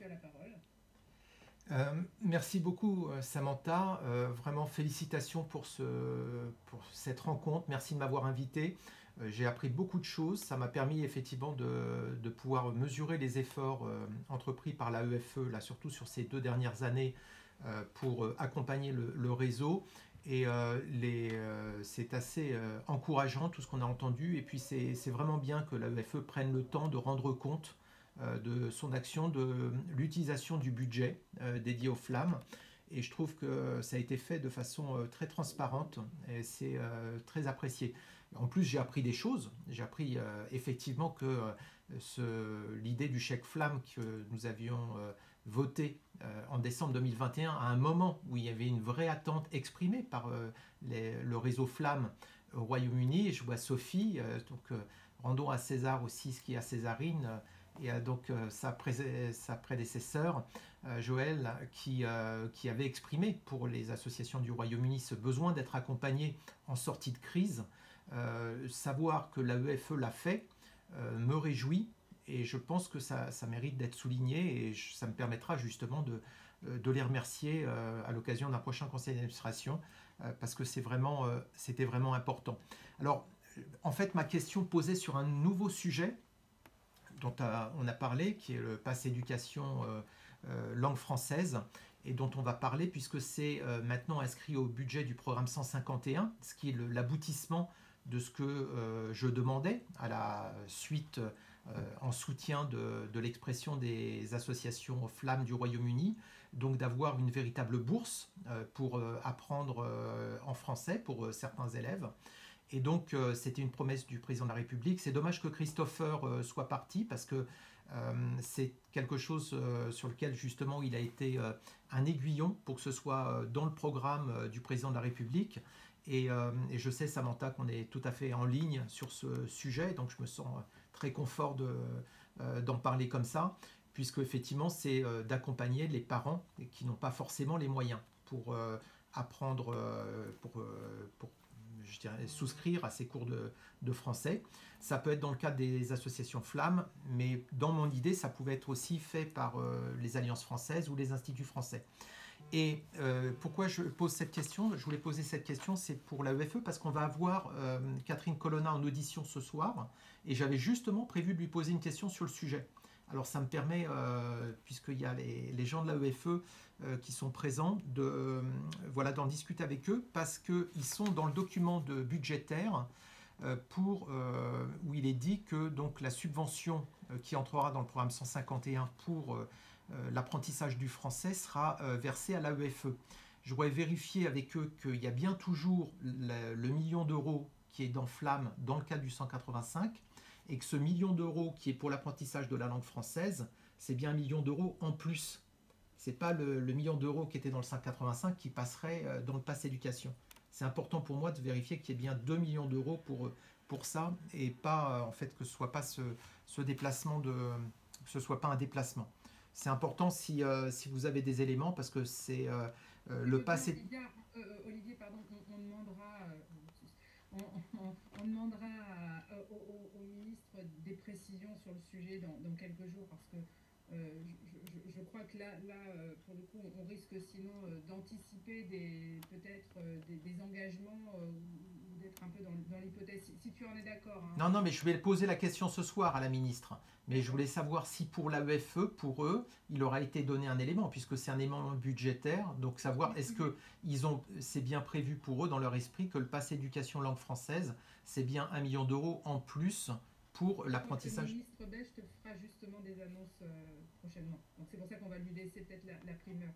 tu as la parole. Merci beaucoup Samantha, vraiment félicitations pour cette rencontre, merci de m'avoir invité. J'ai appris beaucoup de choses, ça m'a permis effectivement de pouvoir mesurer les efforts entrepris par la EFE, là, surtout sur ces 2 dernières années, pour accompagner le réseau. Et c'est assez encourageant tout ce qu'on a entendu, et puis c'est vraiment bien que la EFE prenne le temps de rendre compte de son action, de l'utilisation du budget dédié aux flammes. Et je trouve que ça a été fait de façon très transparente et c'est très apprécié. En plus, j'ai appris des choses. J'ai appris effectivement que l'idée du chèque flamme que nous avions voté en décembre 2021, à un moment où il y avait une vraie attente exprimée par le réseau flamme au Royaume-Uni. Et je vois Sophie, rendons à César aussi ce qui est à Césarine, et donc sa prédécesseur, Joël, qui avait exprimé pour les associations du Royaume-Uni ce besoin d'être accompagné en sortie de crise. Savoir que l'AEFE l'a fait me réjouit, et je pense que ça mérite d'être souligné, et ça me permettra justement de les remercier à l'occasion d'un prochain conseil d'administration, parce que c'était vraiment important. Alors, en fait, ma question posait sur un nouveau sujet dont on a parlé, qui est le pass éducation langue française, et dont on va parler puisque c'est maintenant inscrit au budget du programme 151, ce qui est l'aboutissement de ce que je demandais à la suite en soutien de l'expression des associations flammes du Royaume-Uni, donc d'avoir une véritable bourse pour apprendre en français pour certains élèves. Et donc, c'était une promesse du président de la République. C'est dommage que Christopher soit parti, parce que c'est quelque chose sur lequel, justement, il a été un aiguillon pour que ce soit dans le programme du président de la République. Et je sais, Samantha, qu'on est tout à fait en ligne sur ce sujet, donc je me sens très confort d'en parler comme ça, puisque, effectivement, c'est d'accompagner les parents qui n'ont pas forcément les moyens pour apprendre, pour je dirais, souscrire à ces cours de français. Ça peut être dans le cadre des associations flammes, mais dans mon idée, ça pouvait être aussi fait par les alliances françaises ou les instituts français. Et pourquoi je pose cette question? Je voulais poser cette question, c'est pour la EFE, parce qu'on va avoir Catherine Colonna en audition ce soir, et j'avais justement prévu de lui poser une question sur le sujet. Alors ça me permet, puisqu'il y a les gens de la EFE qui sont présents, voilà, d'en discuter avec eux, parce qu'ils sont dans le document budgétaire où il est dit que donc, la subvention qui entrera dans le programme 151 pour l'apprentissage du français sera versée à la EFE. Je voudrais vérifier avec eux qu'il y a bien toujours le million d'euros qui est dans Flamme dans le cadre du 185, et que ce million d'euros qui est pour l'apprentissage de la langue française, c'est bien 1 million d'euros en plus. Ce n'est pas le million d'euros qui était dans le 585 qui passerait dans le pass éducation. C'est important pour moi de vérifier qu'il y ait bien 2 millions d'euros pour ça, et pas en fait que ce soit pas ce déplacement que ce soit pas un déplacement. C'est important si vous avez des éléments, parce que c'est le pass. Olivier, pardon, on demandera au ministre des précisions sur le sujet dans quelques jours, parce que je crois que là pour le coup, on risque sinon d'anticiper peut-être des engagements ou d'être un peu dans l'hypothèse. Si tu en es d'accord. Hein. Non, mais je vais poser la question ce soir à la ministre. Mais je voulais savoir si pour l'AEFE, pour eux, il aura été donné un élément, puisque c'est un élément budgétaire. Donc savoir est-ce que c'est bien prévu pour eux dans leur esprit que le pass éducation langue française, c'est bien 1 million d'euros en plus pour l'apprentissage. Le ministre belge te fera justement des annonces prochainement. Donc c'est pour ça qu'on va lui laisser peut-être la primeur.